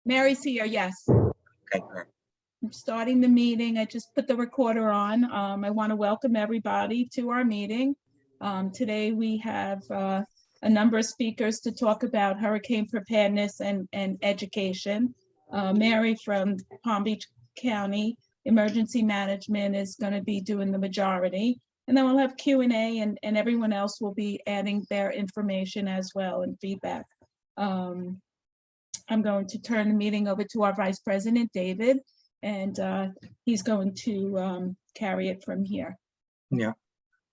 Mary's here, yes. Okay, great. I'm starting the meeting. I just put the recorder on. I want to welcome everybody to our meeting. Today we have a number of speakers to talk about hurricane preparedness and education. Mary from Palm Beach County Emergency Management is going to be doing the majority. And then we'll have Q&A and everyone else will be adding their information as well and feedback. I'm going to turn the meeting over to our Vice President, David, and he's going to carry it from here. Yeah.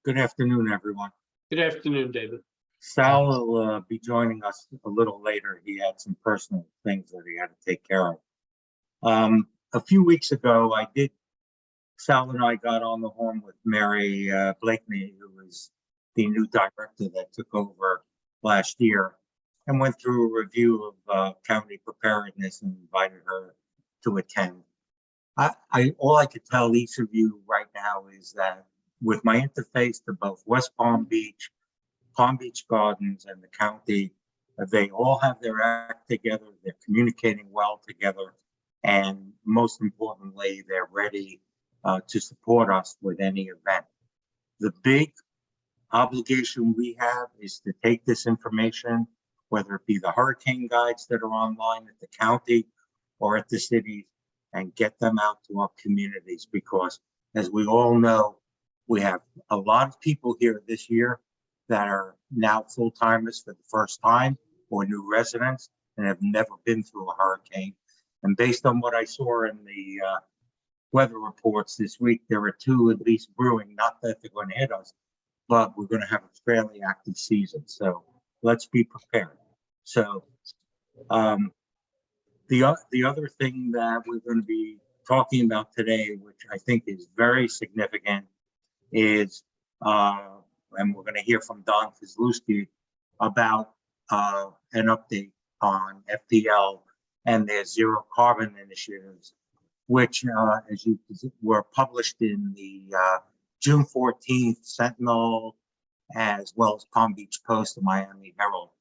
Good afternoon, everyone. Good afternoon, David. Sal will be joining us a little later. He had some personal things that he had to take care of. A few weeks ago, Sal and I got on the horn with Mary Blakeney, who is the new director that took over last year, and went through a review of county preparedness and invited her to attend. All I could tell each of you right now is that with my interface to both West Palm Beach Gardens, and the county, they all have their act together. They're communicating well together, and most importantly, they're ready to support us with any event. The big obligation we have is to take this information, whether it be the hurricane guides that are online at the county or at the city, and get them out to our communities, because as we all know, we have a lot of people here this year that are now full-timers for the first time or new residents and have never been through a hurricane. And based on what I saw in the weather reports this week, there are two at least brewing, not that they're going to hit us, but we're going to have a fairly active season. So let's be prepared. So the other thing that we're going to be talking about today, which I think is very significant, is, and we're going to hear from Don Kiselewski about an update on FPL and their zero carbon initiatives, which, as you were published in the June 14th Sentinel, as well as Palm Beach Post and Miami Herald.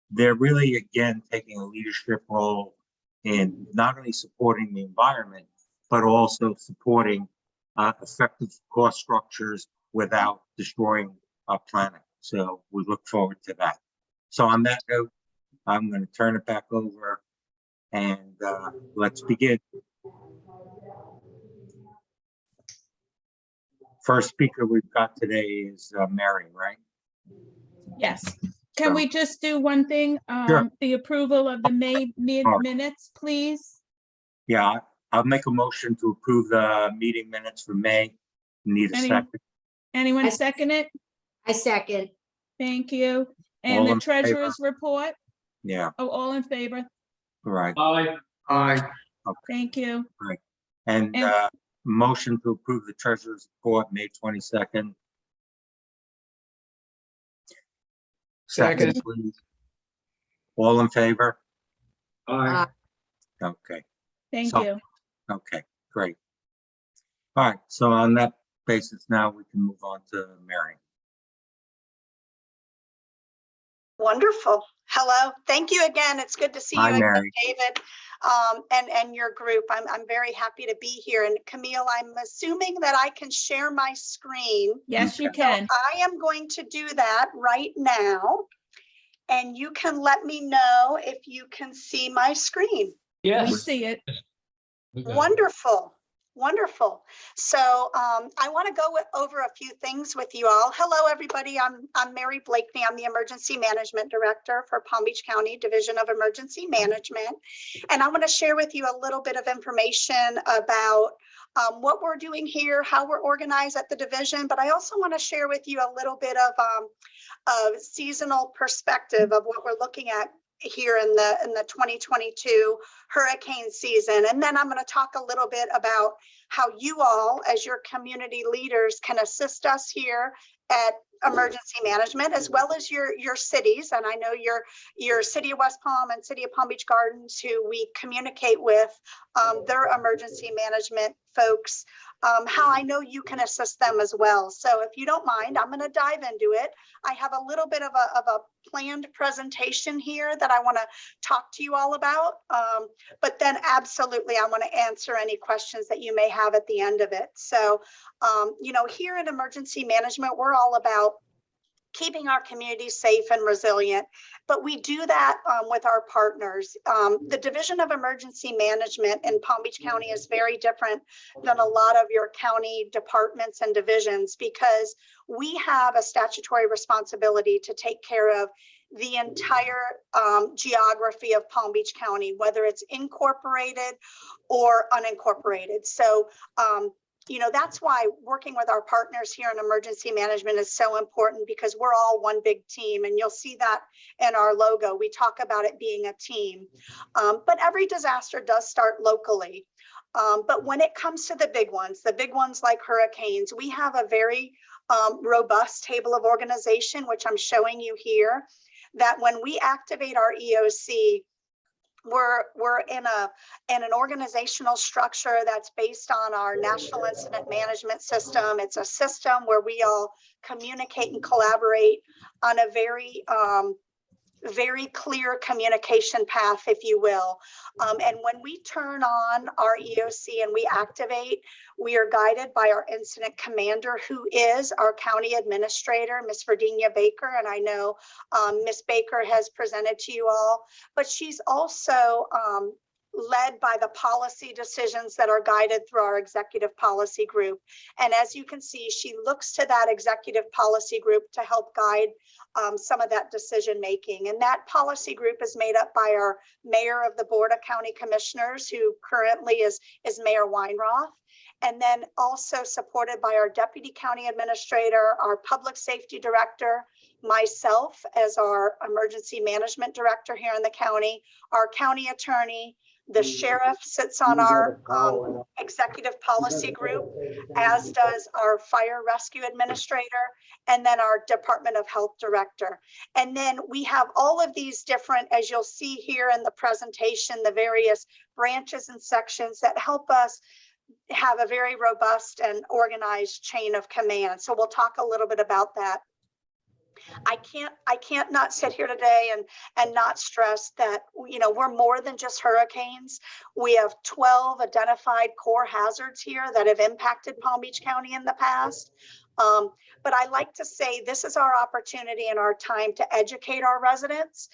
They're really, again, taking a leadership role in not only supporting the environment, but also supporting effective cost structures without destroying our planet. So we look forward to that. So on that note, I'm going to turn it back over and let's begin. First speaker we've got today is Mary, right? Yes. Can we just do one thing? Sure. The approval of the May minutes, please? Yeah, I'll make a motion to approve the meeting minutes for May. Need a second. Anyone second it? I second. Thank you. And All the in favor? treasurer's report? Yeah, Oh, all in favor? right. Aye. Okay. Thank you. And motion to approve the treasurer's report, May 22nd. Second, please. All in favor? Aye. Okay. Thank So- you. Okay, great. All right, so on that basis, now we can move on to Mary. Wonderful. Hello. Thank you again. It's good to see Hi, you again, Mary. David, and your group. I'm very happy to be here. And Camille, I'm assuming that I can share my screen. Yes, you Okay. can. I am going to do that right now. And you can let me know if you can see my screen. We Yes. see it. Wonderful. Wonderful. So I want to go over a few things with you all. Hello, everybody. I'm Mary Blakeney. I'm the Emergency Management Director for Palm Beach County Division of Emergency Management. And I want to share with you a little bit of information about what we're doing here, how we're organized at the division. But I also want to share with you a little bit of a seasonal perspective of what we're looking at here in the 2022 hurricane season. And then I'm going to talk a little bit about how you all, as your community leaders, can assist us here at emergency management, as well as your cities. And I know your city of West Palm and city of Palm Beach Gardens, who we communicate with, their emergency management folks, how I know you can assist them as well. So if you don't mind, I'm going to dive into it. I have a little bit of a planned presentation here that I want to talk to you all about. But then absolutely, I want to answer any questions that you may have at the end of it. So, you know, here in emergency management, we're all about keeping our communities safe and resilient, but we do that with our partners. The Division of Emergency Management in Palm Beach County is very different than a lot of your county departments and divisions, because we have a statutory responsibility to take care of the entire geography of Palm Beach County, whether it's incorporated or unincorporated. So, you know, that's why working with our partners here in emergency management is so important, because we're all one big team, and you'll see that in our logo. We talk about it being a team, but every disaster does start locally. But when it comes to the big ones like hurricanes, we have a very robust table of organization, which I'm showing you here, that when we activate our EOC, we're in an organizational structure that's based on our National Incident Management System. It's a system where we all communicate and collaborate on a very clear communication path, if you will. And when we turn on our EOC and we activate, we are guided by our incident commander, who is our county administrator, Miss Virginia Baker. And I know Miss Baker has presented to you all, but she's also led by the policy decisions that are guided through our executive policy group. And as you can see, she looks to that executive policy group to help guide some of that decision making. And that policy group is made up by our mayor of the Board of County Commissioners, who currently is Mayor Weinroth, and then also supported by our deputy county administrator, our public safety director, myself as our emergency management director here in the county, our county attorney. The sheriff sits on our executive policy group, as does our fire rescue administrator, and then our Department of Health director. And then we have all of these different, as you'll see here in the presentation, the various branches and sections that help us have a very robust and organized chain of command. So we'll talk a little bit about that. I can't not sit here today and not stress that, you know, we're more than just hurricanes. We have 12 identified core hazards here that have impacted Palm Beach County in the past. But I like to say this is our opportunity and our time to educate our residents,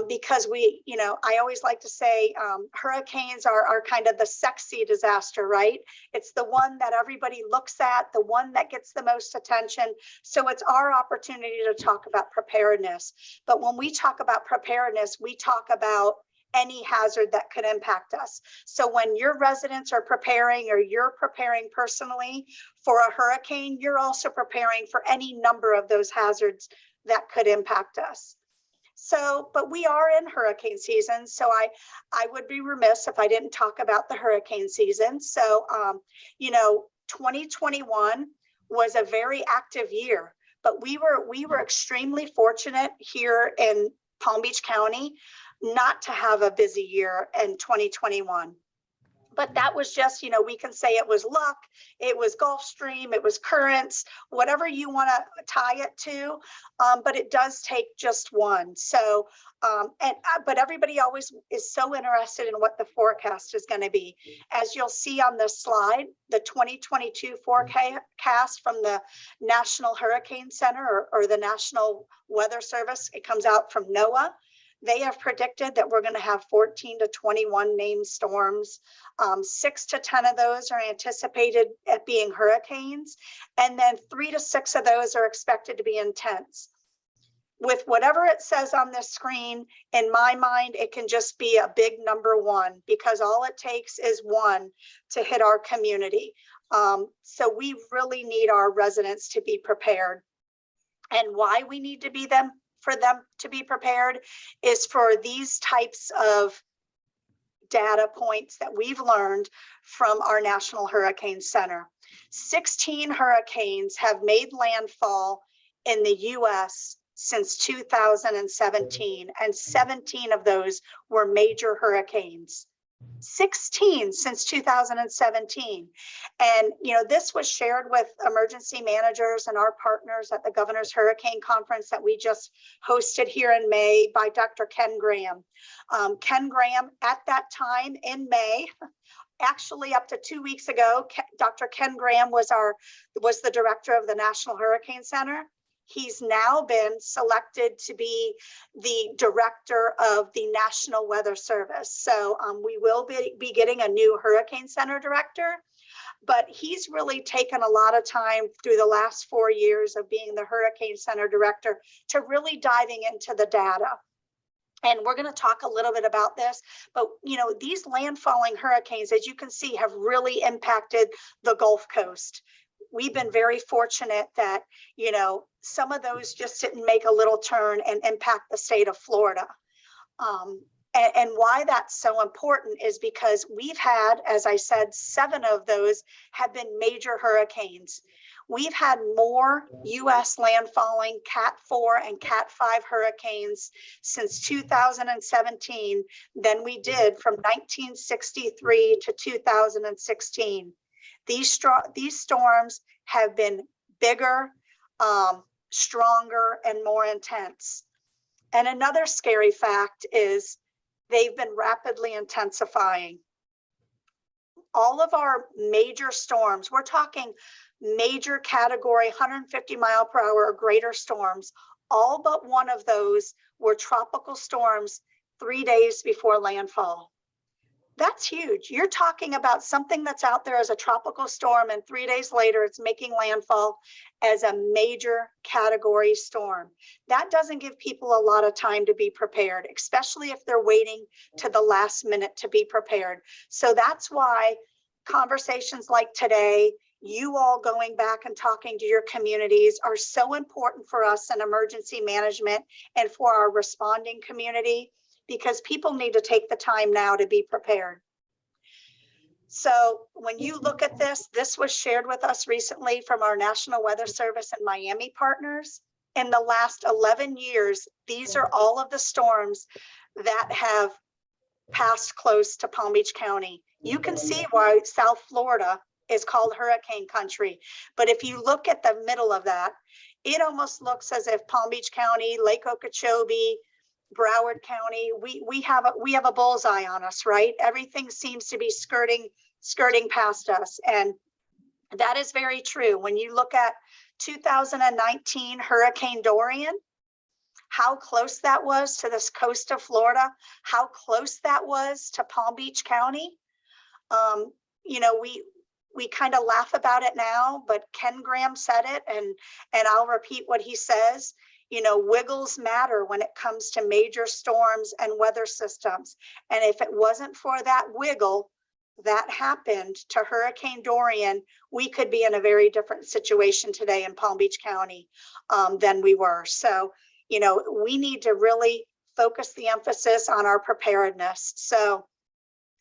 because we, you know, I always like to say hurricanes are kind of the sexy disaster, right? It's the one that everybody looks at, the one that gets the most attention. So it's our opportunity to talk about preparedness. But when we talk about preparedness, we talk about any hazard that could impact us. So when your residents are preparing, or you're preparing personally for a hurricane, you're also preparing for any number of those hazards that could impact us. So, but we are in hurricane season, so I would be remiss if I didn't talk about the hurricane season. So, you know, 2021 was a very active year, but we were extremely fortunate here in Palm Beach County not to have a busy year in 2021. But that was just, you know, we can say it was luck, it was Gulf Stream, it was currents, whatever you want to tie it to. But it does take just one. So, but everybody always is so interested in what the forecast is going to be. As you'll see on this slide, the 2022 forecast from the National Hurricane Center or the National Weather Service, it comes out from NOAA. They have predicted that we're going to have 14 to 21 named storms. 6 to 10 of those are anticipated at being hurricanes, and then 3 to 6 of those are expected to be intense. With whatever it says on this screen, in my mind, it can just be a big number 1, because all it takes is 1 to hit our community. So we really need our residents to be prepared. And why we need to be for them to be prepared is for these types of data points that we've learned from our National Hurricane Center. 16 hurricanes have made landfall in the US since 2017, and 17 of those were major hurricanes. 16 since 2017. And, this was shared with emergency managers and our partners at the Governor's Hurricane Conference that we just hosted here in May by Dr. Ken Graham. Ken Graham, at that time in May, actually up to 2 weeks ago, Dr. Ken Graham was the director of the National Hurricane Center. He's now been selected to be the director of the National Weather Service. So we will be getting a new Hurricane Center director, but he's really taken a lot of time through the last 4 years of being the Hurricane Center director to really diving into the data. And we're going to talk a little bit about this, but these landfalling hurricanes, as you can see, have really impacted the Gulf Coast. We've been very fortunate that, some of those just didn't make a little turn and impact the state of Florida. And why that's so important is because we've had, as I said, 7 of those have been major hurricanes. We've had more US landfalling Cat 4 and Cat 5 hurricanes since 2017 than we did from 1963 to 2016. These storms have been bigger, stronger, and more intense. And another scary fact is they've been rapidly intensifying. All of our major storms, we're talking major category 150 mile per hour or greater storms, all but one of those were tropical storms 3 days before landfall. That's huge. You're talking about something that's out there as a tropical storm, and 3 days later, it's making landfall as a major category storm. That doesn't give people a lot of time to be prepared, especially if they're waiting to the last minute to be prepared. So that's why conversations like today, you all going back and talking to your communities, are so important for us in emergency management and for our responding community, because people need to take the time now to be prepared. So when you look at this was shared with us recently from our National Weather Service and Miami partners. In the last 11 years, these are all of the storms that have passed close to Palm Beach County. You can see why South Florida is called hurricane country. But if you look at the middle of that, it almost looks as if Palm Beach County, Lake Okeechobee, Broward County, we have a bullseye on us, right? Everything seems to be skirting past us. And that is very true. When you look at 2019 Hurricane Dorian, how close that was to this coast of Florida, how close that was to Palm Beach County. We kind of laugh about it now, but Ken Graham said it, and I'll repeat what he says. Wiggles matter when it comes to major storms and weather systems. And if it wasn't for that wiggle that happened to Hurricane Dorian, we could be in a very different situation today in Palm Beach County than we were. So, we need to really focus the emphasis on our preparedness. So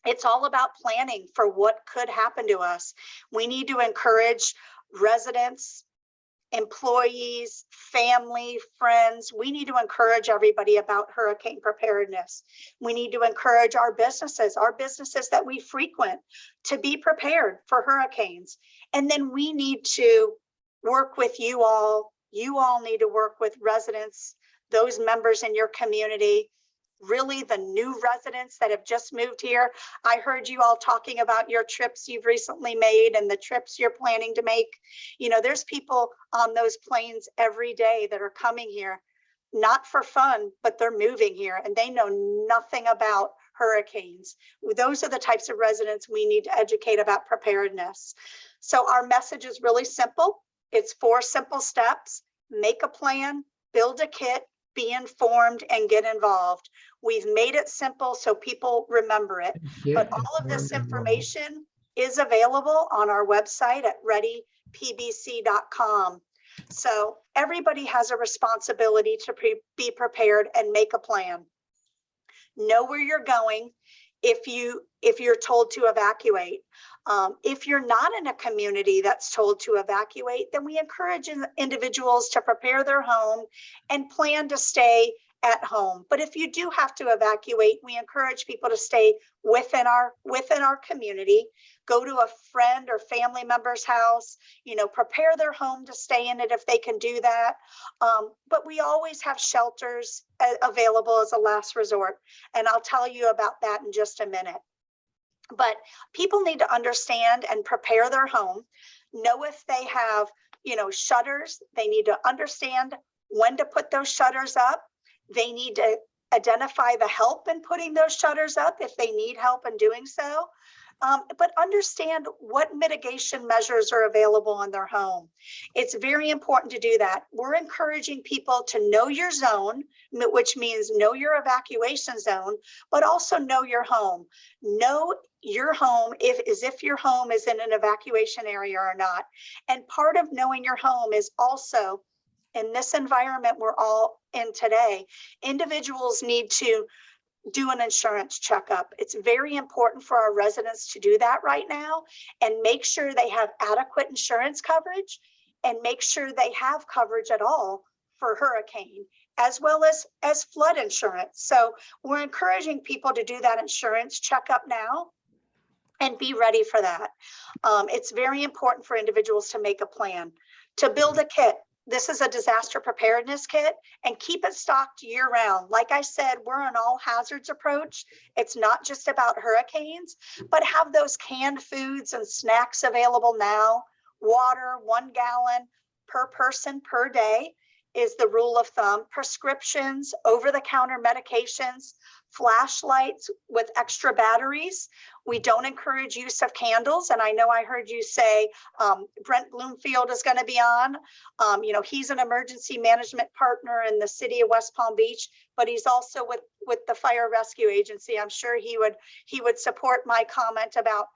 it's all about planning for what could happen to us. We need to encourage residents, employees, family, friends. We need to encourage everybody about hurricane preparedness. We need to encourage our businesses that we frequent, to be prepared for hurricanes. And then we need to work with you all. You all need to work with residents, those members in your community, really the new residents that have just moved here. I heard you all talking about your trips you've recently made and the trips you're planning to make. There's people on those planes every day that are coming here, not for fun, but they're moving here and they know nothing about hurricanes. Those are the types of residents we need to educate about preparedness. So our message is really simple. It's 4 simple steps: make a plan, build a kit, be informed, and get involved. We've made it simple so people remember it. But all of this information is available on our website at readypbc.com. So everybody has a responsibility to be prepared and make a plan. Know where you're going if you're told to evacuate. If you're not in a community that's told to evacuate, then we encourage individuals to prepare their home and plan to stay at home. But if you do have to evacuate, we encourage people to stay within our community, go to a friend or family member's house, prepare their home to stay in it if they can do that. But we always have shelters available as a last resort. And I'll tell you about that in just a minute. But people need to understand and prepare their home, know if they have, shutters. They need to understand when to put those shutters up. They need to identify the help in putting those shutters up if they need help in doing so. But understand what mitigation measures are available in their home. It's very important to do that. We're encouraging people to know your zone, which means know your evacuation zone, but also know your home. Know your home if your home is in an evacuation area or not. And part of knowing your home is also, in this environment we're all in today, individuals need to do an insurance checkup. It's very important for our residents to do that right now and make sure they have adequate insurance coverage and make sure they have coverage at all for hurricane, as well as flood insurance. So we're encouraging people to do that insurance checkup now and be ready for that. It's very important for individuals to make a plan, to build a kit. This is a disaster preparedness kit, and keep it stocked year round. Like I said, we're an all hazards approach. It's not just about hurricanes, but have those canned foods and snacks available now. Water, 1 gallon per person per day is the rule of thumb. Prescriptions, over-the-counter medications, flashlights with extra batteries. We don't encourage use of candles. And I know I heard you say Brent Bloomfield is going to be on. He's an emergency management partner in the city of West Palm Beach, but he's also with the Fire Rescue Agency. I'm sure he would support my comment about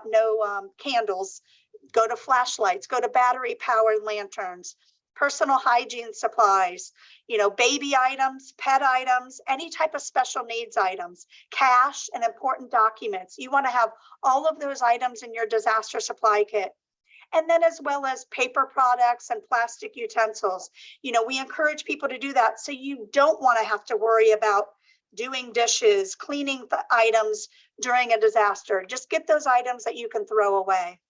no candles. Go to flashlights, go to battery powered lanterns, personal hygiene supplies, baby items, pet items, any type of special needs items, cash and important documents. You want to have all of those items in your disaster supply kit. And then as well as paper products and plastic utensils. We encourage people to do that so you don't want to have to worry about doing dishes, cleaning the items during a disaster. Just get those items that you can throw away.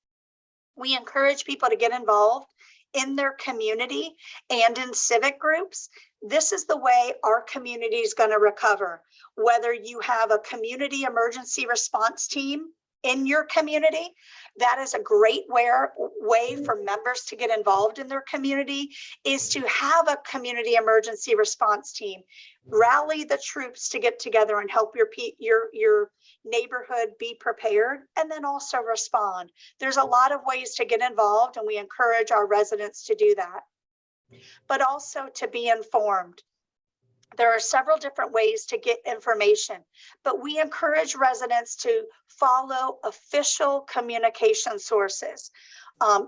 We encourage people to get involved in their community and in civic groups. This is the way our community is going to recover. Whether you have a community emergency response team in your community, that is a great way for members to get involved in their community, is to have a community emergency response team. Rally the troops to get together and help your neighborhood be prepared, and then also respond. There's a lot of ways to get involved, and we encourage our residents to do that, but also to be informed. There are several different ways to get information, but we encourage residents to follow official communication sources.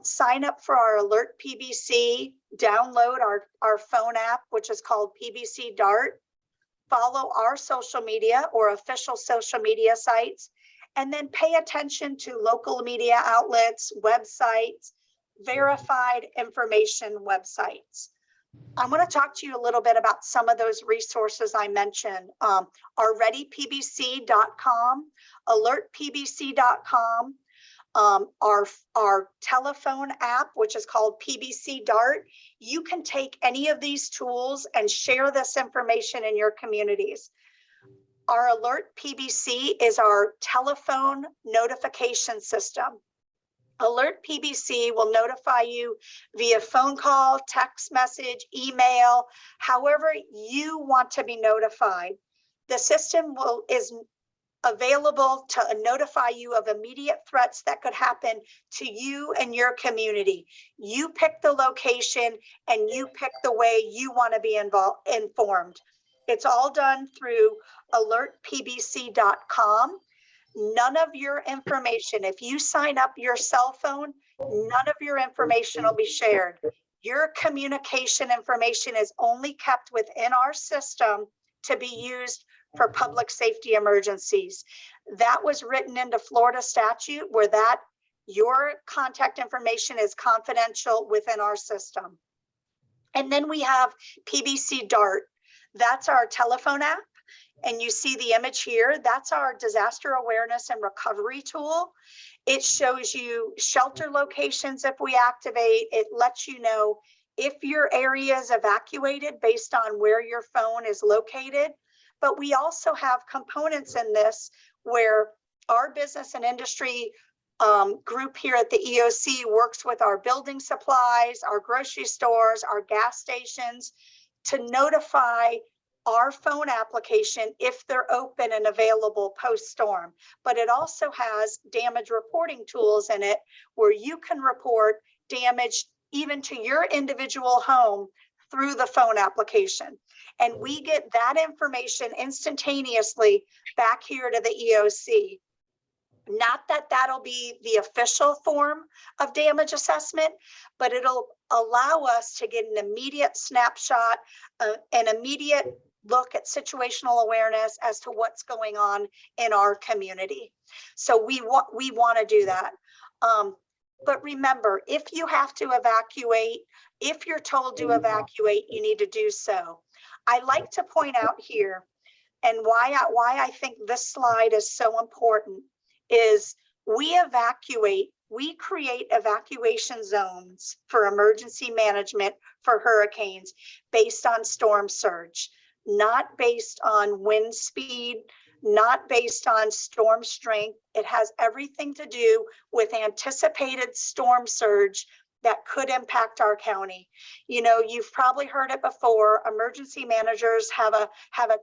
Sign up for our Alert PBC, download our phone app, which is called PBC Dart, follow our social media or official social media sites, and then pay attention to local media outlets, websites, verified information websites. I want to talk to you a little bit about some of those resources I mentioned. Our readypbc.com, alertpbc.com, our telephone app, which is called PBC Dart. You can take any of these tools and share this information in your communities. Our Alert PBC is our telephone notification system. Alert PBC will notify you via phone call, text message, email, however you want to be notified. The system is available to notify you of immediate threats that could happen to you and your community. You pick the location and you pick the way you want to be informed. It's all done through alertpbc.com. None of your information, if you sign up your cell phone, none of your information will be shared. Your communication information is only kept within our system to be used for public safety emergencies. That was written into Florida statute where that Your contact information is confidential within our system. And then we have PBC DART. That's our telephone app. And you see the image here. That's our disaster awareness and recovery tool. It shows you shelter locations if we activate. It lets you know if your area is evacuated based on where your phone is located. But we also have components in this where our business and industry group here at the EOC works with our building supplies, our grocery stores, our gas stations to notify our phone application if they're open and available post-storm. But it also has damage reporting tools in it where you can report damage even to your individual home through the phone application. And we get that information instantaneously back here to the EOC. Not that that'll be the official form of damage assessment, but it'll allow us to get an immediate snapshot, an immediate look at situational awareness as to what's going on in our community. So we want to do that. But remember, if you have to evacuate, if you're told to evacuate, you need to do so. I like to point out here, and why I think this slide is so important, is we create evacuation zones for emergency management for hurricanes based on storm surge, not based on wind speed, not based on storm strength. It has everything to do with anticipated storm surge that could impact our county. You know, you've probably heard it before. Emergency managers have a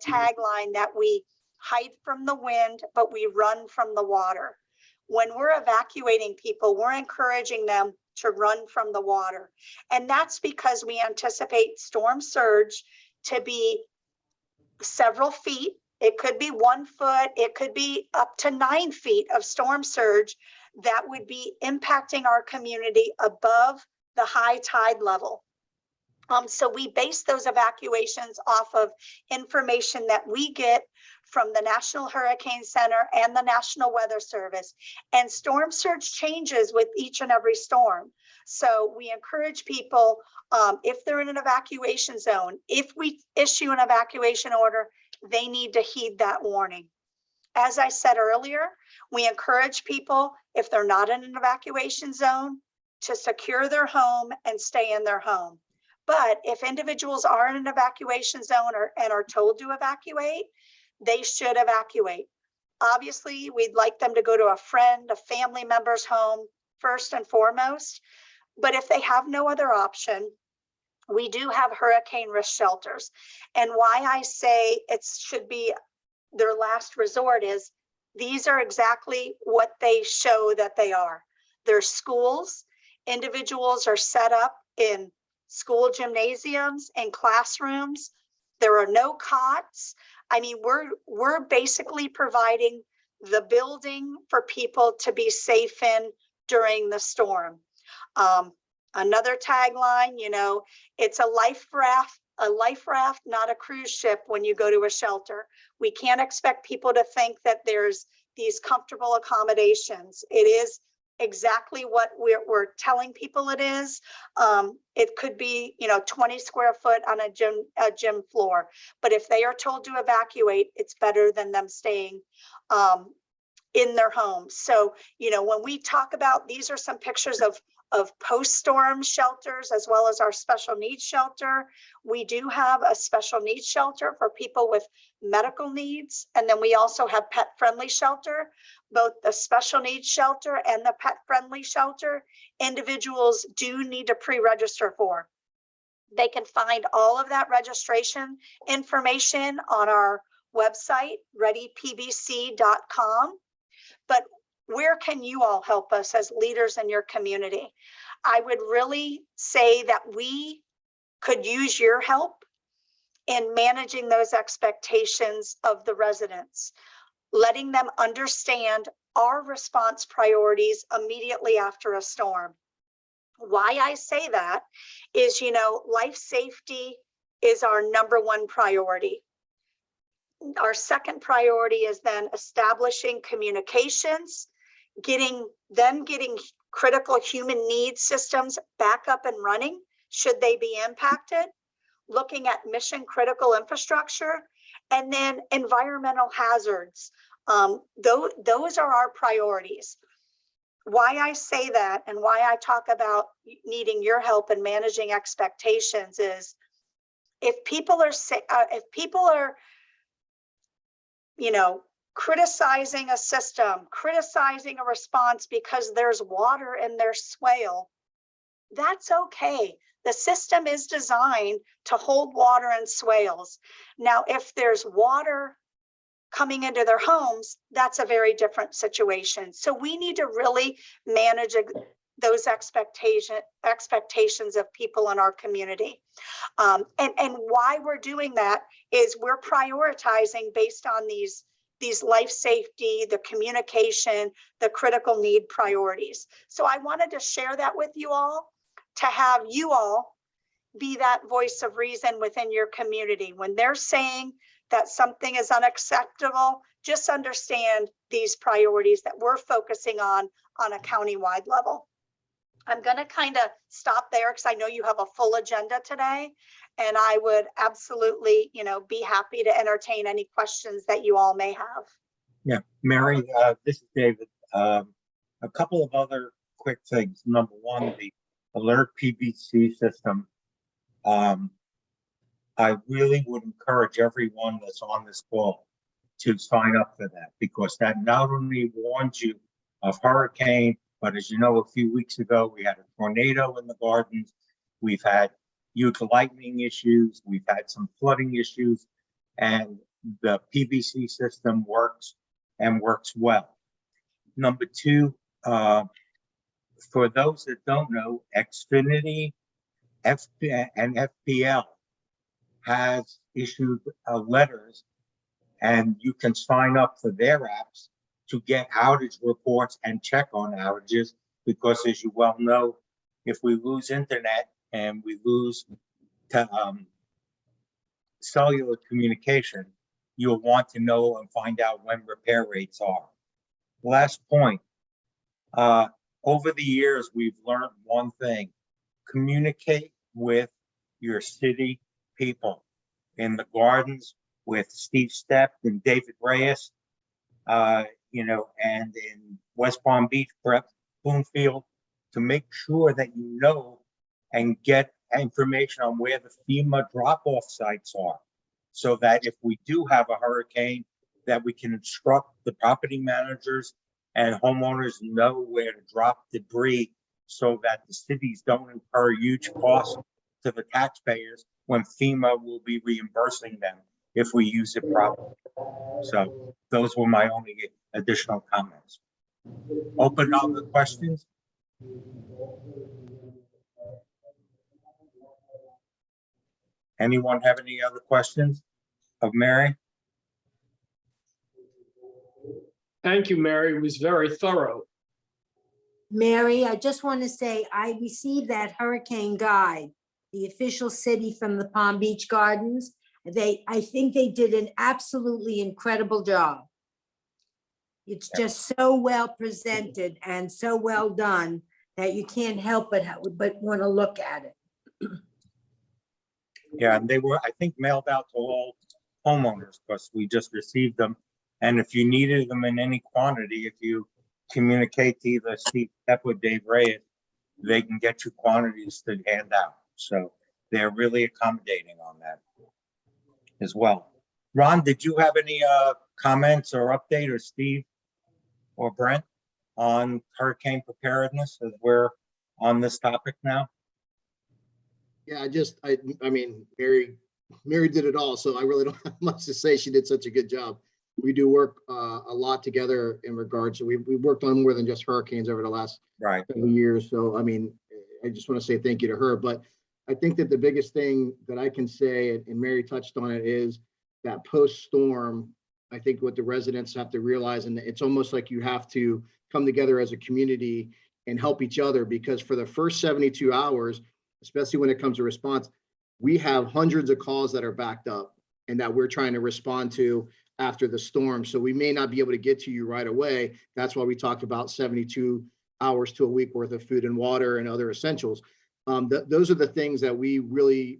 tagline that we hide from the wind, but we run from the water. When we're evacuating people, we're encouraging them to run from the water. And that's because we anticipate storm surge to be several feet. It could be 1 foot, it could be up to 9 feet of storm surge that would be impacting our community above the high tide level. So we base those evacuations off of information that we get from the National Hurricane Center and the National Weather Service. And storm surge changes with each and every storm. So we encourage people, if they're in an evacuation zone, if we issue an evacuation order, they need to heed that warning. As I said earlier, we encourage people, if they're not in an evacuation zone, to secure their home and stay in their home. But if individuals are in an evacuation zone and are told to evacuate, they should evacuate. Obviously, we'd like them to go to a friend, a family member's home first and foremost. But if they have no other option, we do have hurricane risk shelters. And why I say it should be their last resort is these are exactly what they show that they are. They're schools. Individuals are set up in school gymnasiums and classrooms. There are no cots. I mean, we're basically providing the building for people to be safe in during the storm. Another tagline, you know, it's a life raft, not a cruise ship when you go to a shelter. We can't expect people to think that there's these comfortable accommodations. It is exactly what we're telling people it is. It could be, you know, 20 square foot on a gym floor, but if they are told to evacuate, it's better than them staying in their homes. So, you know, when we talk about, these are some pictures of post-storm shelters as well as our special needs shelter. We do have a special needs shelter for people with medical needs. And then we also have pet-friendly shelter. Both the special needs shelter and the pet-friendly shelter, individuals do need to pre-register for. They can find all of that registration information on our website, readypbc.com. But where can you all help us as leaders in your community? I would really say that we could use your help in managing those expectations of the residents, letting them understand our response priorities immediately after a storm. Why I say that is, you know, life safety is our #1 priority. Our second priority is then establishing communications, getting critical human needs systems back up and running, should they be impacted, looking at mission critical infrastructure, and then environmental hazards. Those are our priorities. Why I say that and why I talk about needing your help in managing expectations is if people are, criticizing a system, criticizing a response because there's water in their swale, that's okay. The system is designed to hold water in swales. Now, if there's water coming into their homes, that's a very different situation. So we need to really manage those expectations of people in our community. And why we're doing that is we're prioritizing based on these life safety, the communication, the critical need priorities. So I wanted to share that with you all, to have you all be that voice of reason within your community. When they're saying that something is unacceptable, just understand these priorities that we're focusing on a countywide level. I'm going to kind of stop there because I know you have a full agenda today, and I would absolutely, be happy to entertain any questions that you all may have. Yeah, Mary, this is David. A couple of other quick things. Number one, the alert PVC system. I really would encourage everyone that's on this call to sign up for that, because that not only warns you of hurricane, but as you know, a few weeks ago, we had a tornado in the gardens. We've had huge lightning issues. We've had some flooding issues, and the PVC system works and works well. Number two, for those that don't know, Xfinity and FPL has issued letters, and you can sign up for their apps to get outage reports and check on outages, because as you well know, if we lose internet and we lose cellular communication, you'll want to know and find out when repair rates are. Last point, over the years, we've learned one thing: communicate with your city people. In the gardens with Steve Stepp and David Reyes, and in West Palm Beach, Bloomfield, to make sure that you know and get information on where the FEMA drop-off sites are, so that if we do have a hurricane, that we can instruct the property managers and homeowners know where to drop debris, so that the cities don't incur huge costs to the taxpayers when FEMA will be reimbursing them if we use it properly. So those were my only additional comments. Open up the questions. Anyone have any other questions of Mary? Thank you, Mary. It was very thorough. Mary, I just want to say I received that hurricane guide, the official city from the Palm Beach Gardens. I think they did an absolutely incredible job. It's just so well presented and so well done that you can't help but want to look at it. Yeah, and they were, I think, mailed out to all homeowners, because we just received them. And if you needed them in any quantity, if you communicate to either Steve Stepp or Dave Reyes, they can get you quantities to hand out. So they're really accommodating on that as well. Ron, did you have any comments or update, or Steve or Brent, on hurricane preparedness as we're on this topic now? Yeah, I mean, Mary did it all, so I really don't have much to say. She did such a good job. We do work a lot together in regards to, we've worked on more than just hurricanes over the last several years. So, I mean, I just want to say thank you to her. But I think that the biggest thing that I can say, and Mary touched on it, is that post-storm, I think what the residents have to realize, and it's almost like you have to come together as a community and help each other, because for the first 72 hours, especially when it comes to response, we have hundreds of calls that are backed up and that we're trying to respond to after the storm. So we may not be able to get to you right away. That's why we talked about 72 hours to a week worth of food and water and other essentials. Those are the things that we really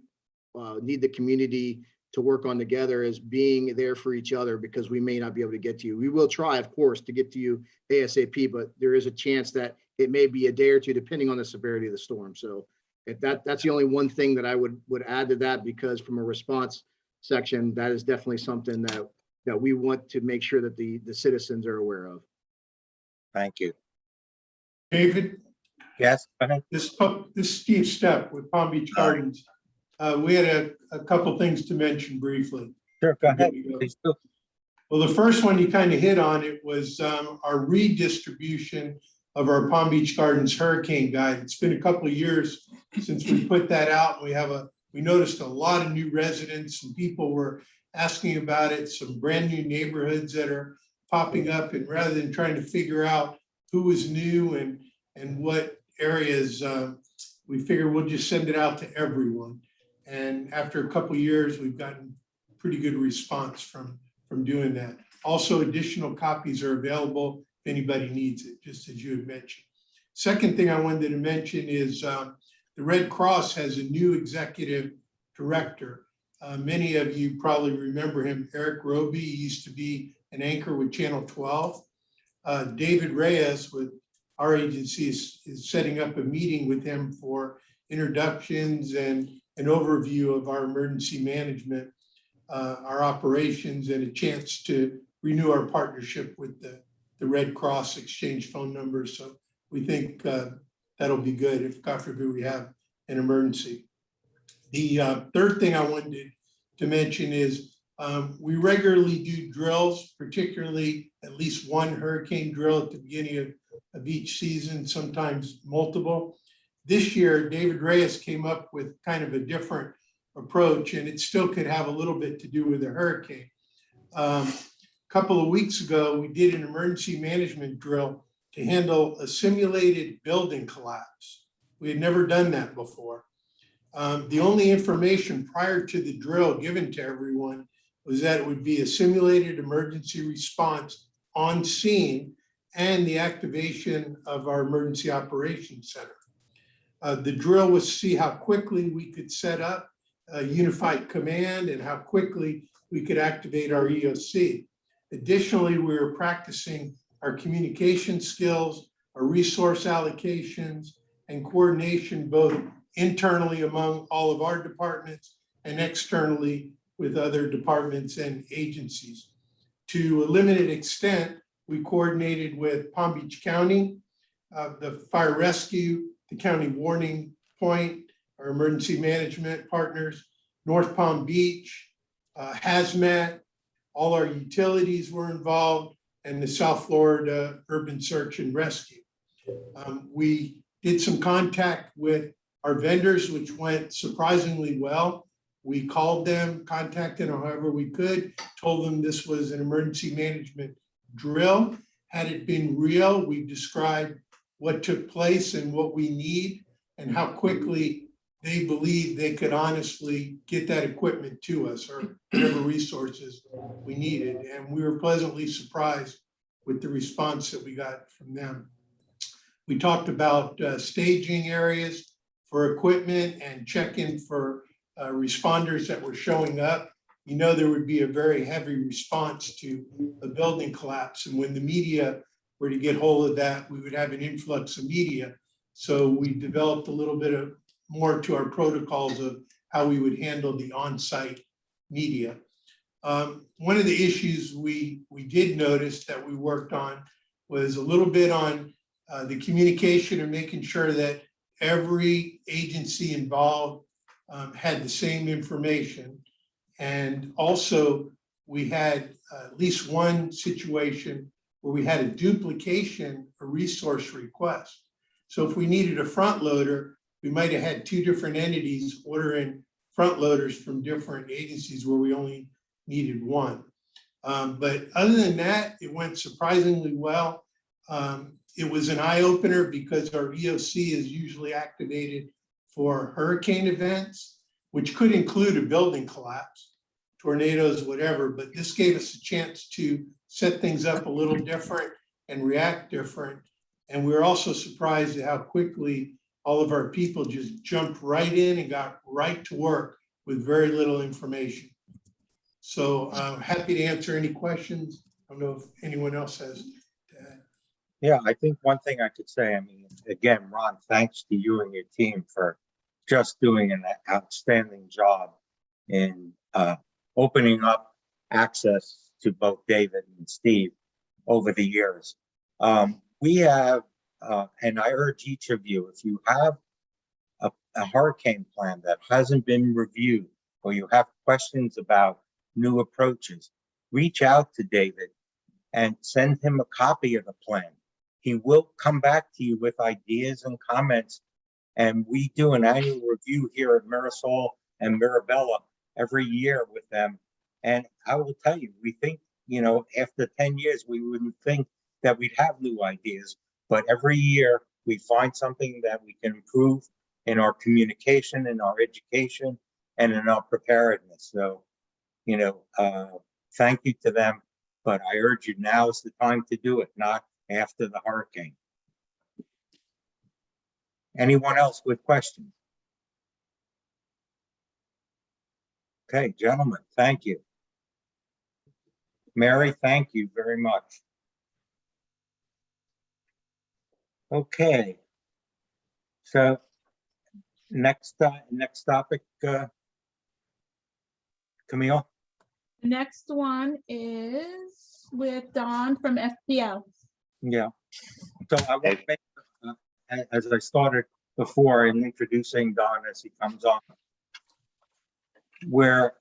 need the community to work on together, as being there for each other, because we may not be able to get to you. We will try, of course, to get to you ASAP, but there is a chance that it may be a day or two, depending on the severity of the storm. So if that's the only one thing that I would add to that, because from a response section, that is definitely something that we want to make sure that the citizens are aware of. Thank you. David, Yes, go ahead. this is Steve Stepp with Palm Beach Gardens. We had a couple things to mention briefly. Sure, go ahead. Please do. Well, the first one you kind of hit on, it was our redistribution of our Palm Beach Gardens Hurricane Guide. It's been a couple of years since we put that out. We noticed a lot of new residents and people were asking about it, some brand new neighborhoods that are popping up, and rather than trying to figure out who is new and what areas, we figured we'll just send it out to everyone. And after a couple of years, we've gotten pretty good response from doing that. Also, additional copies are available if anybody needs it, just as you had mentioned. Second thing I wanted to mention is the Red Cross has a new executive director. Many of you probably remember him, Eric Roby. He used to be an anchor with Channel 12. David Reyes with our agency is setting up a meeting with him for introductions and an overview of our emergency management, our operations, and a chance to renew our partnership with the Red Cross, exchange phone numbers. So we think that'll be good if, God forbid, we have an emergency. The third thing I wanted to mention is we regularly do drills, particularly at least one hurricane drill at the beginning of each season, sometimes multiple. This year, David Reyes came up with kind of a different approach, and it still could have a little bit to do with the hurricane. A couple of weeks ago, we did an emergency management drill to handle a simulated building collapse. We had never done that before. The only information prior to the drill given to everyone was that it would be a simulated emergency response on scene and the activation of our emergency operations center. The drill was to see how quickly we could set up a unified command and how quickly we could activate our EOC. Additionally, we were practicing our communication skills, our resource allocations, and coordination both internally among all of our departments and externally with other departments and agencies. To a limited extent, we coordinated with Palm Beach County, the fire rescue, the county warning point, our emergency management partners, North Palm Beach, hazmat, all our utilities were involved, and the South Florida Urban Search and Rescue. We did some contact with our vendors, which went surprisingly well. We called them, contacted them however we could, told them this was an emergency management drill. Had it been real, we described what took place and what we need and how quickly they believed they could honestly get that equipment to us or whatever resources we needed. And we were pleasantly surprised with the response that we got from them. We talked about staging areas for equipment and check-in for responders that were showing up. You know, there would be a very heavy response to a building collapse. And when the media were to get hold of that, we would have an influx of media. So we developed a little bit of more to our protocols of how we would handle the on-site media. One of the issues we did notice that we worked on was a little bit on the communication and making sure that every agency involved had the same information. And also we had at least one situation where we had a duplication, a resource request. So if we needed a front loader, we might have had two different entities ordering front loaders from different agencies where we only needed one. But other than that, it went surprisingly well. It was an eye opener because our EOC is usually activated for hurricane events, which could include a building collapse. tornadoes, whatever, but this gave us a chance to set things up a little different and react different. And we were also surprised at how quickly all of our people just jumped right in and got right to work with very little information. So I'm happy to answer any questions. I don't know if anyone else has. Yeah, I think one thing I could say, I mean, again, Ron, thanks to you and your team for just doing an outstanding job in opening up access to both David and Steve over the years. We have, and I urge each of you, if you have a hurricane plan that hasn't been reviewed, or you have questions about new approaches, reach out to David and send him a copy of the plan. He will come back to you with ideas and comments. And we do an annual review here at Mirasol and Mirabella every year with them. And I will tell you, we think, after 10 years, we wouldn't think that we'd have new ideas, but every year we find something that we can improve in our communication, in our education, and in our preparedness. So, thank you to them, but I urge you, now is the time to do it, not after the hurricane. Anyone else with questions? Okay, gentlemen, thank you. Mary, thank you very much. Okay. So next topic, Camille. The next one is with Don from FPL. Yeah. So I want to make, as I started before in introducing Don as he comes on, where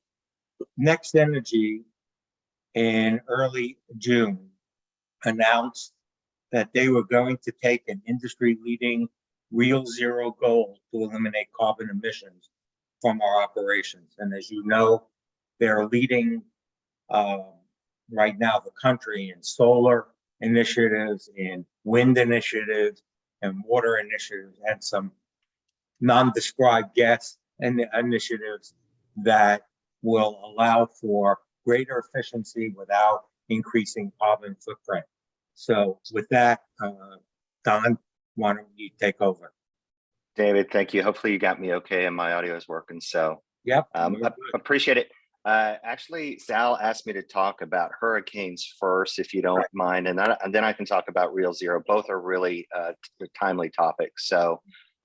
Next Energy in early June announced that they were going to take an industry-leading real zero goal to eliminate carbon emissions from our operations. And as you know, they're leading right now the country in solar initiatives, in wind initiatives, and water initiatives, and some non-described gas initiatives that will allow for greater efficiency without increasing carbon footprint. So with that, Don, why don't you take over? David, thank you. Hopefully you got me okay and my audio is working. So yep, I appreciate it. Actually, Sal asked me to talk about hurricanes first, if you don't mind, and then I can talk about Real Zero. Both are really timely topics. So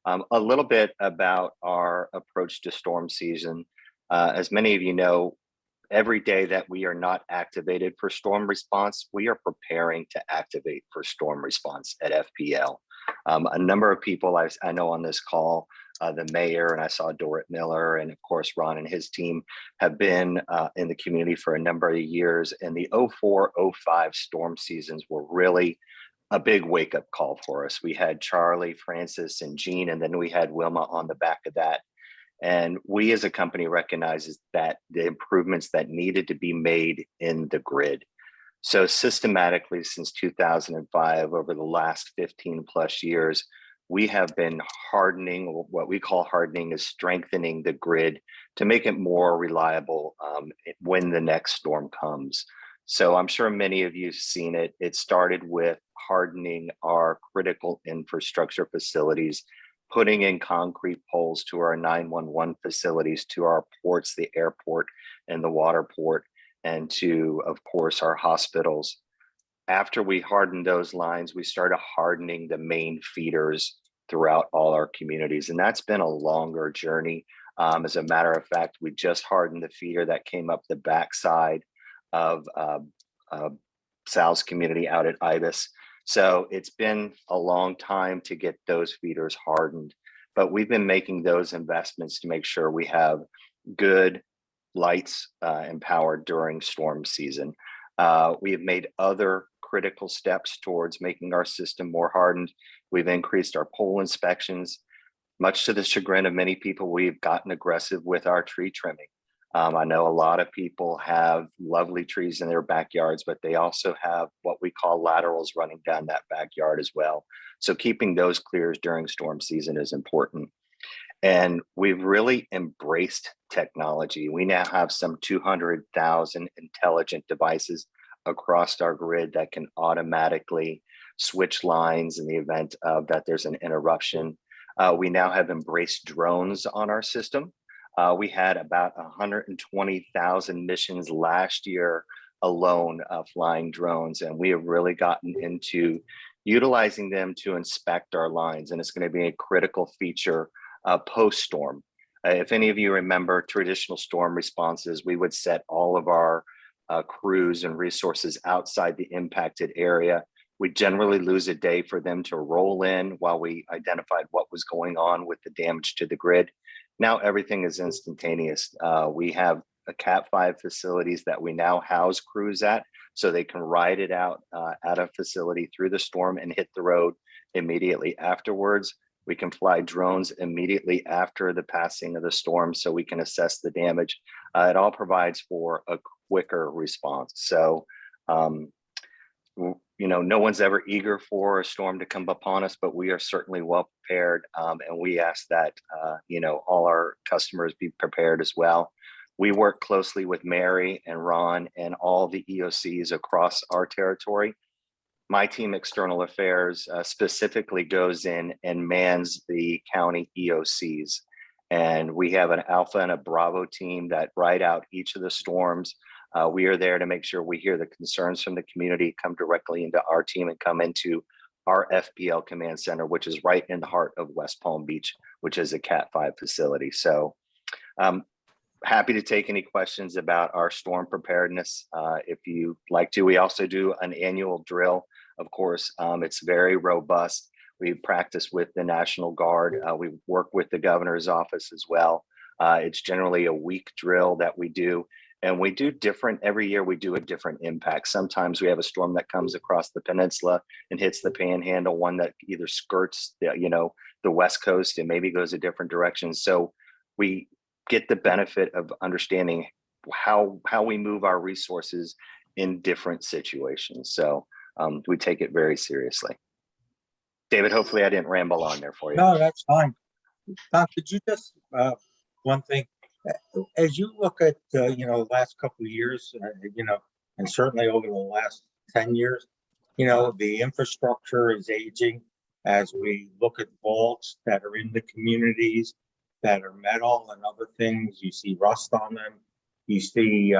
a little bit about our approach to storm season. As many of you know, every day that we are not activated for storm response, we are preparing to activate for storm response at FPL. A number of people I know on this call, the mayor, and I saw Dorrit Miller, and of course Ron and his team have been in the community for a number of years, and the 04-05 storm seasons were really a big wake-up call for us. We had Charlie, Francis, and Jean, and then we had Wilma on the back of that. And we as a company recognizes that the improvements that needed to be made in the grid. So systematically since 2005, over the last 15 plus years, we have been hardening. What we call hardening is strengthening the grid to make it more reliable when the next storm comes. So I'm sure many of you have seen it. It started with hardening our critical infrastructure facilities, putting in concrete poles to our 911 facilities, to our ports, the airport and the water port, and to, of course, our hospitals. After we hardened those lines, we started hardening the main feeders throughout all our communities. And that's been a longer journey. As a matter of fact, we just hardened the feeder that came up the backside of Sal's community out at Ibis. So it's been a long time to get those feeders hardened, but we've been making those investments to make sure we have good lights and power during storm season. We have made other critical steps towards making our system more hardened. We've increased our pole inspections. Much to the chagrin of many people, we've gotten aggressive with our tree trimming. I know a lot of people have lovely trees in their backyards, but they also have what we call laterals running down that backyard as well. So keeping those clears during storm season is important. And we've really embraced technology. We now have some 200,000 intelligent devices across our grid that can automatically switch lines in the event of that there's an interruption. We now have embraced drones on our system. We had about 120,000 missions last year alone flying drones, and we have really gotten into utilizing them to inspect our lines, and it's going to be a critical feature post-storm. If any of you remember traditional storm responses, we would set all of our crews and resources outside the impacted area. We generally lose a day for them to roll in while we identified what was going on with the damage to the grid. Now everything is instantaneous. We have a Cat 5 facilities that we now house crews at, so they can ride it out at a facility through the storm and hit the road immediately afterwards. We can fly drones immediately after the passing of the storm so we can assess the damage. It all provides for a quicker response. So, you know, no one's ever eager for a storm to come upon us, but we are certainly well prepared. And we ask that, you know, all our customers be prepared as well. We work closely with Mary and Ron and all the EOCs across our territory. My team, External Affairs, specifically goes in and mans the county EOCs. And we have an Alpha and a Bravo team that ride out each of the storms. We are there to make sure we hear the concerns from the community, come directly into our team and come into our FPL command center, which is right in the heart of West Palm Beach, which is a Cat 5 facility. So happy to take any questions about our storm preparedness if you like to. We also do an annual drill. Of course, it's very robust. We practice with the National Guard. We work with the governor's office as well. It's generally a week drill that we do. And we do different, every year we do a different impact. Sometimes we have a storm that comes across the peninsula and hits the panhandle, one that either skirts the, you know, the West Coast and maybe goes a different direction. So we get the benefit of understanding how we move our resources in different situations. So we take it very seriously. David, hopefully I didn't ramble on there for you. No, that's fine. Don, could you just, one thing, as you look at, you know, the last couple of years, you know, and certainly over the last 10 years, you know, the infrastructure is aging as we look at vaults that are in the communities that are metal and other things. You see rust on them, you see,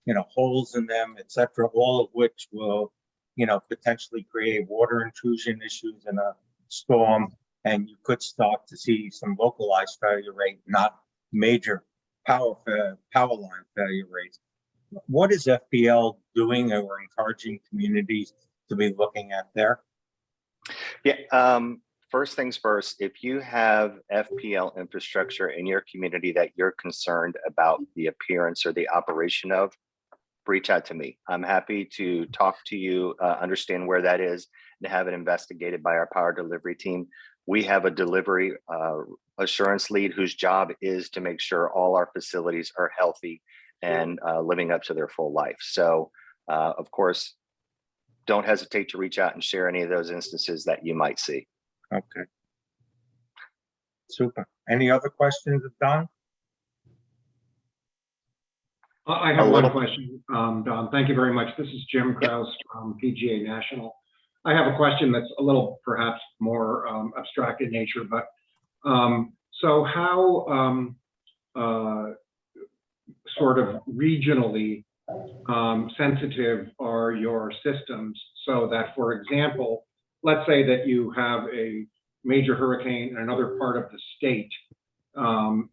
you know, holes in them, etc., all of which will, you know, potentially create water intrusion issues in a storm, and you could start to see some localized failure rate, not major power line failure rates. What is FPL doing or encouraging communities to be looking at there? Yeah, first things first, if you have FPL infrastructure in your community that you're concerned about the appearance or the operation of, reach out to me. I'm happy to talk to you, understand where that is, and have it investigated by our power delivery team. We have a delivery assurance lead whose job is to make sure all our facilities are healthy and living up to their full life. So, of course, don't hesitate to reach out and share any of those instances that you might see. Okay. Super. Any other questions of Don? I have one question, Don. Thank you very much. This is Jim Krause from PGA National. I have a question that's a little perhaps more abstract in nature, but so how sort of regionally sensitive are your systems so that, for example, let's say that you have a major hurricane in another part of the state,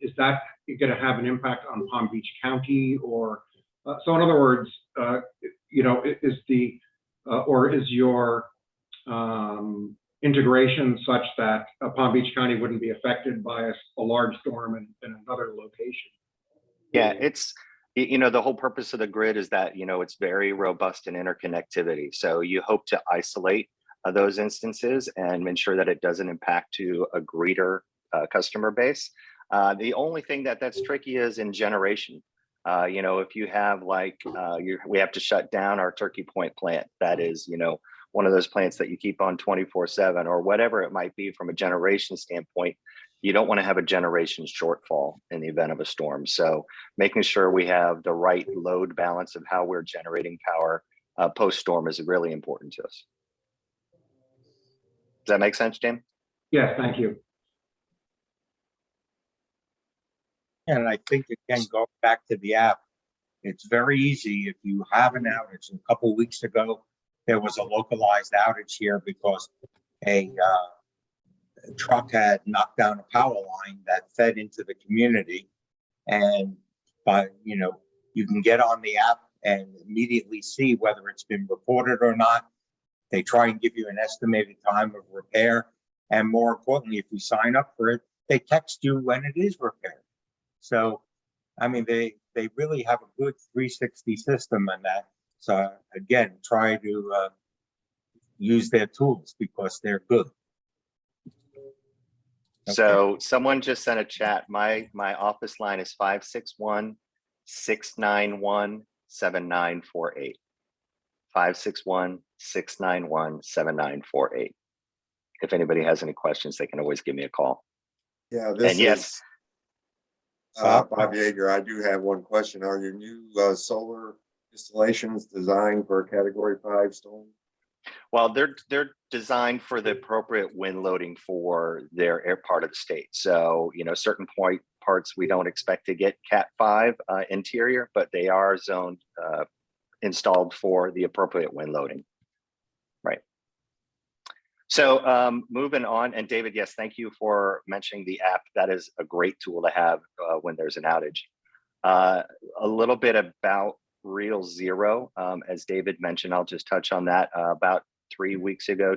is that going to have an impact on Palm Beach County? Or so in other words, you know, is the or is your integration such that Palm Beach County wouldn't be affected by a large storm in another location? Yeah, it's, you know, the whole purpose of the grid is that, you know, it's very robust in interconnectivity. So you hope to isolate those instances and ensure that it doesn't impact to a greater customer base. The only thing that's tricky is in generation. You know, if you have like, we have to shut down our Turkey Point plant. That is, you know, one of those plants that you keep on 24/7 or whatever it might be from a generation standpoint. you don't want to have a generation shortfall in the event of a storm. So making sure we have the right load balance of how we're generating power post-storm is really important to us. Does that make sense, Jim? Yes, thank you. And I think, again, going back to the app, it's very easy if you have an outage. A couple of weeks ago, there was a localized outage here because a truck had knocked down a power line that fed into the community. And you can get on the app and immediately see whether it's been reported or not. They try and give you an estimated time of repair. And more importantly, if you sign up for it, they text you when it is repaired. So, I mean, they really have a good 360 system on that. So again, try to use their tools because they're good. So someone just sent a chat. My office line is 561-691-7948. 561-691-7948. If anybody has any questions, they can always give me a call. Yeah, this And yes, Bob Yeager. I do have one question. Are your new solar installations designed for a Category 5 storm? well, they're designed for the appropriate wind loading for their air part of the state. So, certain parts we don't expect to get Cat 5 interior, but they are zoned installed for the appropriate wind loading. Right. So moving on, and David, yes, thank you for mentioning the app. That is a great tool to have when there's an outage. A little bit about Real Zero. As David mentioned, I'll just touch on that. About 2 weeks ago,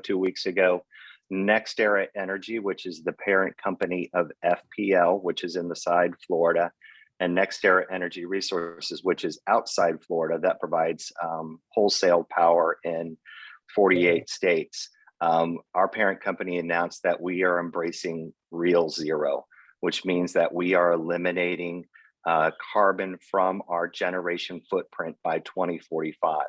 NextEra Energy, which is the parent company of FPL, which is in the side Florida, and NextEra Energy Resources, which is outside Florida, that provides wholesale power in 48 states. Our parent company announced that we are embracing Real Zero, which means that we are eliminating carbon from our generation footprint by 2045.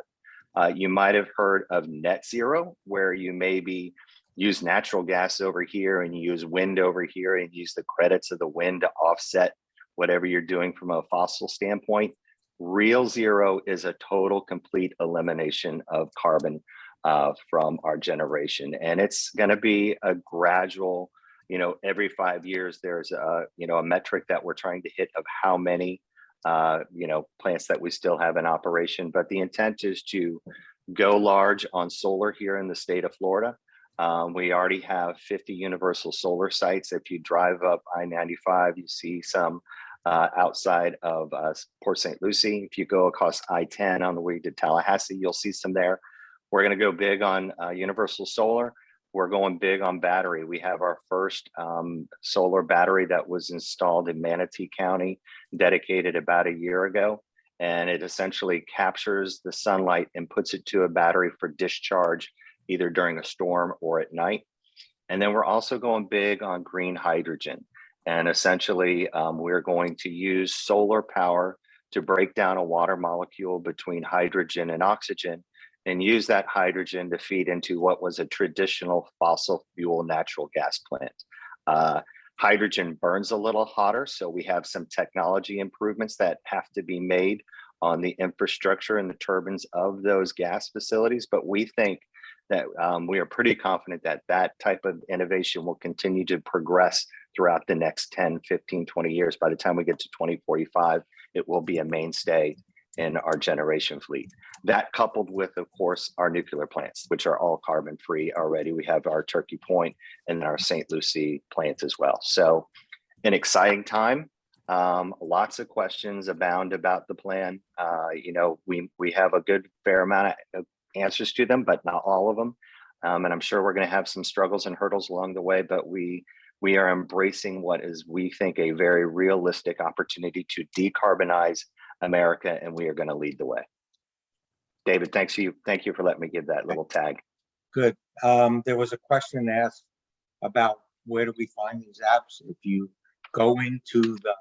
You might have heard of net zero, where you maybe use natural gas over here and you use wind over here and use the credits of the wind to offset whatever you're doing from a fossil standpoint. Real Zero is a total, complete elimination of carbon from our generation. And it's going to be a gradual, every 5 years, there's a metric that we're trying to hit of how many, plants that we still have in operation. But the intent is to go large on solar here in the state of Florida. We already have 50 universal solar sites. If you drive up I-95, you see some outside of Port St. Lucie. If you go across I-10 on the way to Tallahassee, you'll see some there. We're going to go big on universal solar. We're going big on battery. We have our first solar battery that was installed in Manatee County, dedicated about a year ago. And it essentially captures the sunlight and puts it to a battery for discharge, either during a storm or at night. And then we're also going big on green hydrogen. And essentially, we're going to use solar power to break down a water molecule between hydrogen and oxygen, and use that hydrogen to feed into what was a traditional fossil fuel natural gas plant. Hydrogen burns a little hotter, so we have some technology improvements that have to be made on the infrastructure and the turbines of those gas facilities. But we think that we are pretty confident that that type of innovation will continue to progress throughout the next 10, 15, 20 years. By the time we get to 2045, it will be a mainstay in our generation fleet. That coupled with, of course, our nuclear plants, which are all carbon free already. We have our Turkey Point and our St. Lucie plant as well. So an exciting time. Lots of questions abound about the plan. We have a good fair amount of answers to them, but not all of them. And I'm sure we're going to have some struggles and hurdles along the way, but we are embracing what is, we think, a very realistic opportunity to decarbonize America, and we are going to lead the way. David, thank you for letting me give that little tag. Good. There was a question asked about where do we find these apps? If you go into the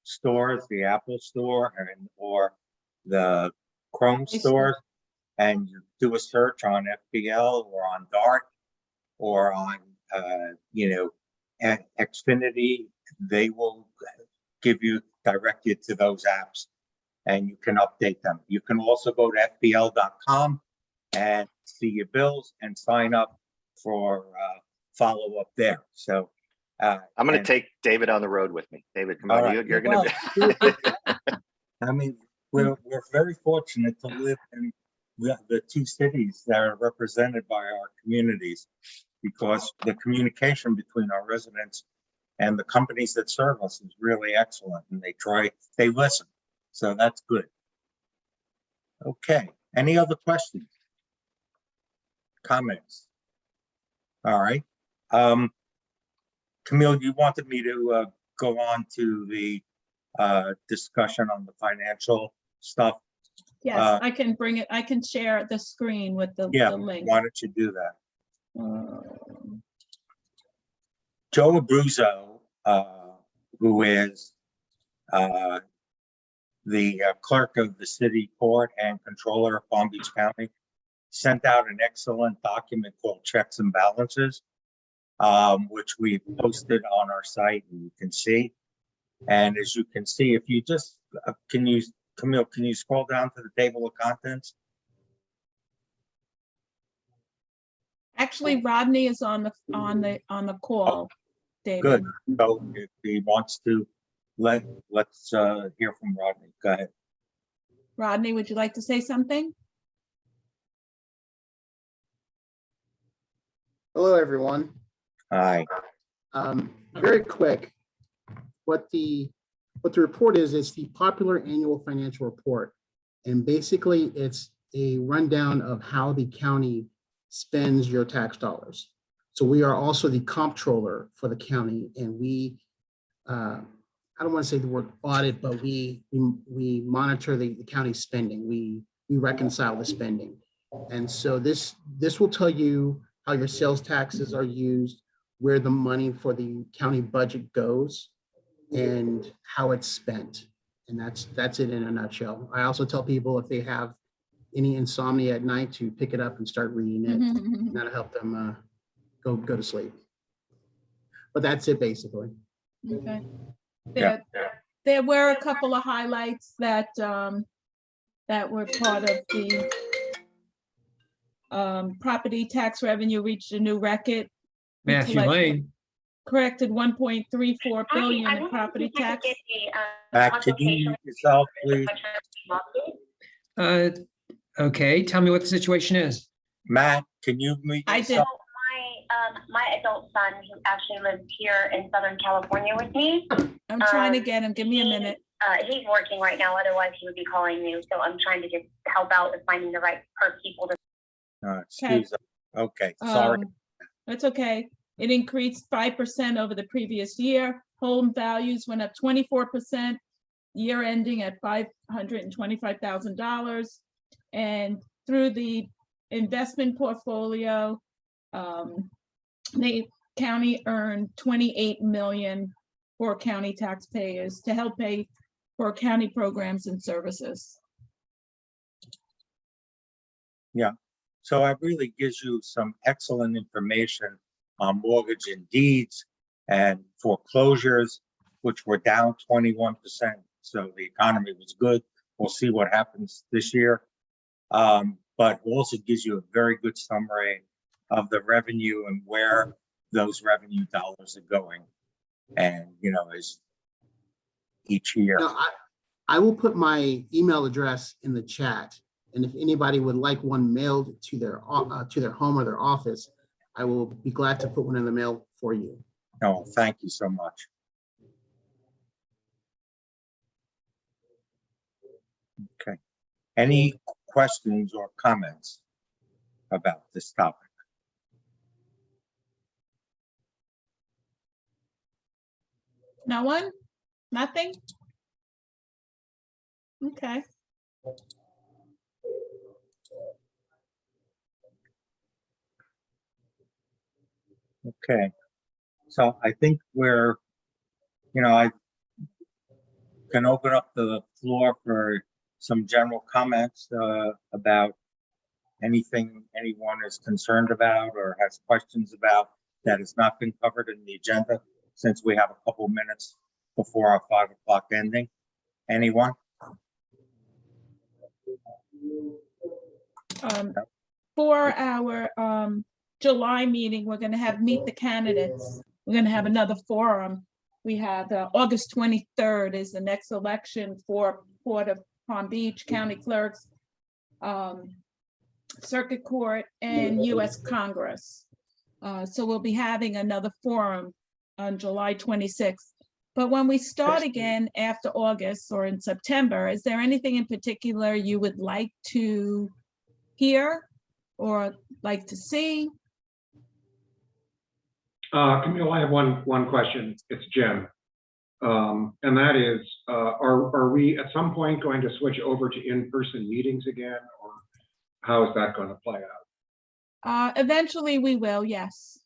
stores, the Apple store or the Chrome stores, and you do a search on FPL or on Dart or on Xfinity, they will direct you to those apps and you can update them. You can also go to fpl.com and see your bills and sign up for follow-up there. So I'm going to take David on the road with me. David, come on, right. you're going to be. I mean, we're very fortunate to live in the two cities that are represented by our communities, because the communication between our residents and the companies that serve us is really excellent, and they listen. So that's good. Okay, any other questions? Comments? All right. Camille, you wanted me to go on to the discussion on the financial stuff? Yes, I can bring it. I can share the screen with the link. Why don't you do that? Joe Abruzzo, who is the clerk of the city court and controller of Palm Beach County, sent out an excellent document called Checks and Balances, which we posted on our site, and you can see. And as you can see, if you just Camille, can you scroll down to the table of contents? Actually, Rodney is on the call. David. Good. So if he wants to, let's hear from Rodney. Go ahead. Rodney, would you like to say something? Hello, everyone. Hi. Very quick, what the report is, it's the popular annual financial report. And basically it's a rundown of how the county spends your tax dollars. So we are also the comptroller for the county, and we, I don't want to say the word audit, but we monitor the county spending. We reconcile the spending. And so this will tell you how your sales taxes are used, where the money for the county budget goes, and how it's spent. And that's it in a nutshell. I also tell people if they have any insomnia at night to pick it up and start reading it. And that'll help them go to sleep. But that's it basically. Okay. There were a couple of highlights that that were part of the property tax revenue reached a new record. Matthew Lane. Corrected 1.34 billion in property tax. Matt, could you mute yourself, please? Okay, tell me what the situation is. Matt, can you mute yourself? My adult son, who actually lives here in Southern California with me. I'm trying to get him. Give me a minute. He's working right now. Otherwise, he would be calling you. So I'm trying to just help out with finding the right people to. Excuse us. Okay, sorry. That's okay. It increased 5% over the previous year. Home values went up 24%, year ending at $525,000. And through the investment portfolio, the county earned $28 million for county taxpayers to help pay for county programs and services. Yeah, so it really gives you some excellent information on mortgage and deeds and foreclosures, which were down 21%. So the economy was good. We'll see what happens this year. But also gives you a very good summary of the revenue and where those revenue dollars are going. And, you know, as each year. Now, I will put my email address in the chat. And if anybody would like one mailed to their home or their office, I will be glad to put one in the mail for you. Oh, thank you so much. Okay. Any questions or comments about this topic? No one? Nothing? Okay. Okay. So I think we're, you know, I can open up the floor for some general comments about anything anyone is concerned about or has questions about. that has not been covered in the agenda since we have a couple minutes before our 5 o'clock ending? Anyone? For our July meeting, we're going to have Meet the Candidates. We're going to have another forum. We have August 23rd is the next election for Port of Palm Beach, County Clerks, Circuit Court, and US Congress. So we'll be having another forum on July 26th. But when we start again after August or in September, is there anything in particular you would like to hear or like to see? Camille, I have one question. It's Jim. And that is, are we at some point going to switch over to in-person meetings again, or how is that going to play out? Eventually we will, yes.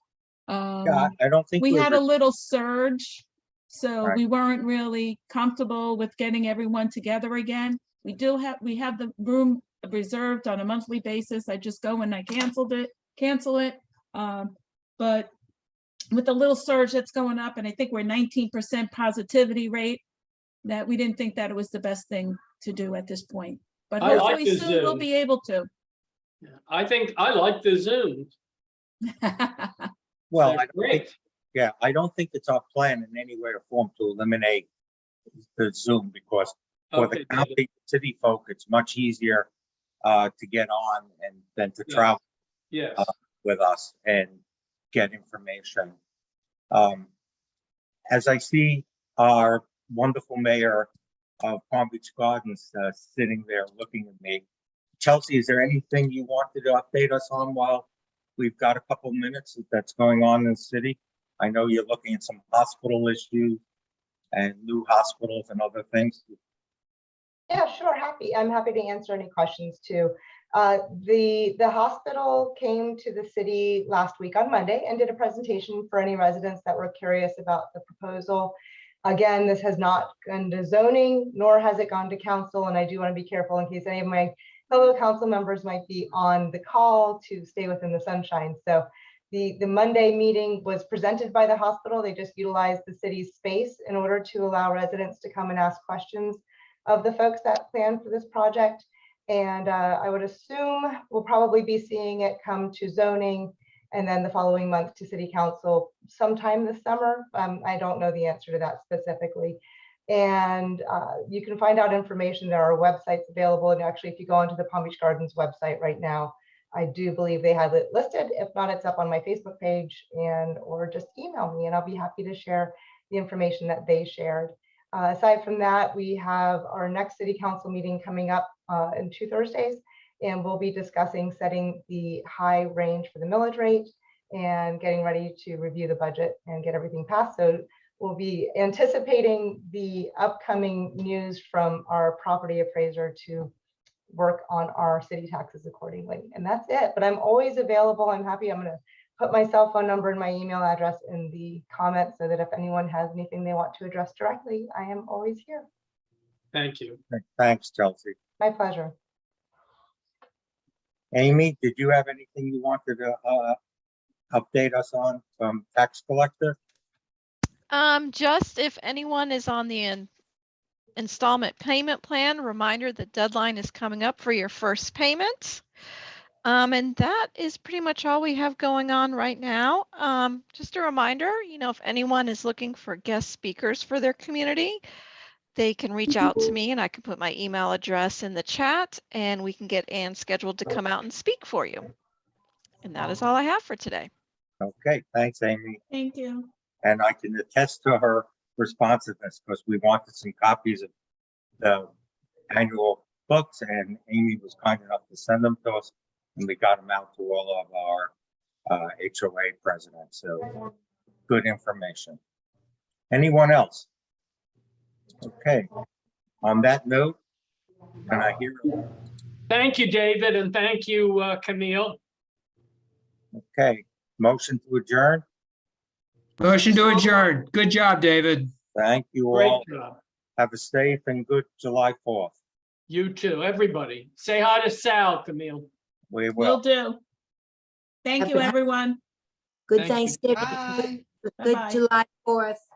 Yeah, I don't think We we're- had a little surge, so Right. we weren't really comfortable with getting everyone together again. We have the room reserved on a monthly basis. I just go and I cancel it. But with the little surge that's going up, and I think we're 19% positivity rate, that we didn't think that it was the best thing to do at this point. But I like hopefully the soon we'll Zoom. be able to. I think I like the Zoom. Well, They're I don't think, great. yeah, I don't think it's our plan in any way or form to eliminate the Zoom, because for Okay, the county city folk, it's much easier to get on and than to Yeah. travel yes. with us and get information. As I see our wonderful mayor of Palm Beach Gardens sitting there looking at me, Chelsea, is there anything you wanted to update us on while we've got a couple minutes that's going on in the city? I know you're looking at some hospital issues and new hospitals and other things. Yeah, sure. I'm happy to answer any questions too. The hospital came to the city last week on Monday and did a presentation for any residents that were curious about the proposal. Again, this has not gone to zoning, nor has it gone to council. And I do want to be careful in case any of my fellow council members might be on the call to stay within the sunshine. So the Monday meeting was presented by the hospital. They just utilized the city's space in order to allow residents to come and ask questions of the folks that plan for this project. And I would assume we'll probably be seeing it come to zoning and then the following month to city council sometime this summer. I don't know the answer to that specifically. And you can find out information. There are websites available. And actually, if you go onto the Palm Beach Gardens website right now, I do believe they have it listed. If not, it's up on my Facebook page, or just email me and I'll be happy to share the information that they shared. Aside from that, we have our next city council meeting coming up in 2 Thursdays, and we'll be discussing setting the high range for the millage rate and getting ready to review the budget and get everything passed. So we'll be anticipating the upcoming news from our property appraiser to work on our city taxes accordingly. And that's it, but I'm always available. I'm happy. I'm gonna put my cell phone number and my email address in the comments so that if anyone has anything they want to address directly, I am always here. Thank you. Thanks, Chelsea. My pleasure. Amy, did you have anything you wanted to update us on from tax collector? Just if anyone is on the installment payment plan, reminder the deadline is coming up for your first payment. And that is pretty much all we have going on right now. Just a reminder, if anyone is looking for guest speakers for their community, they can reach out to me and I can put my email address in the chat and we can get Ann scheduled to come out and speak for you. And that is all I have for today. Okay, thanks, Amy. Thank you. And I can attest to her responsiveness because we wanted some copies of the annual books and Amy was kind enough to send them to us and we got them out to all of our HOA presidents. So good information. Anyone else? Okay, on that note, can I hear? Thank you, David, and thank you, Camille. Okay, motion to adjourn. Motion to adjourn. Good job, David. Thank you Great all. job. Have a safe and good July 4th. You too, everybody. Say hi to Sal, Camille. We Will will. do. Thank you, everyone. Good Thank you. Thanksgiving. Bye. Good Bye-bye. July 4th.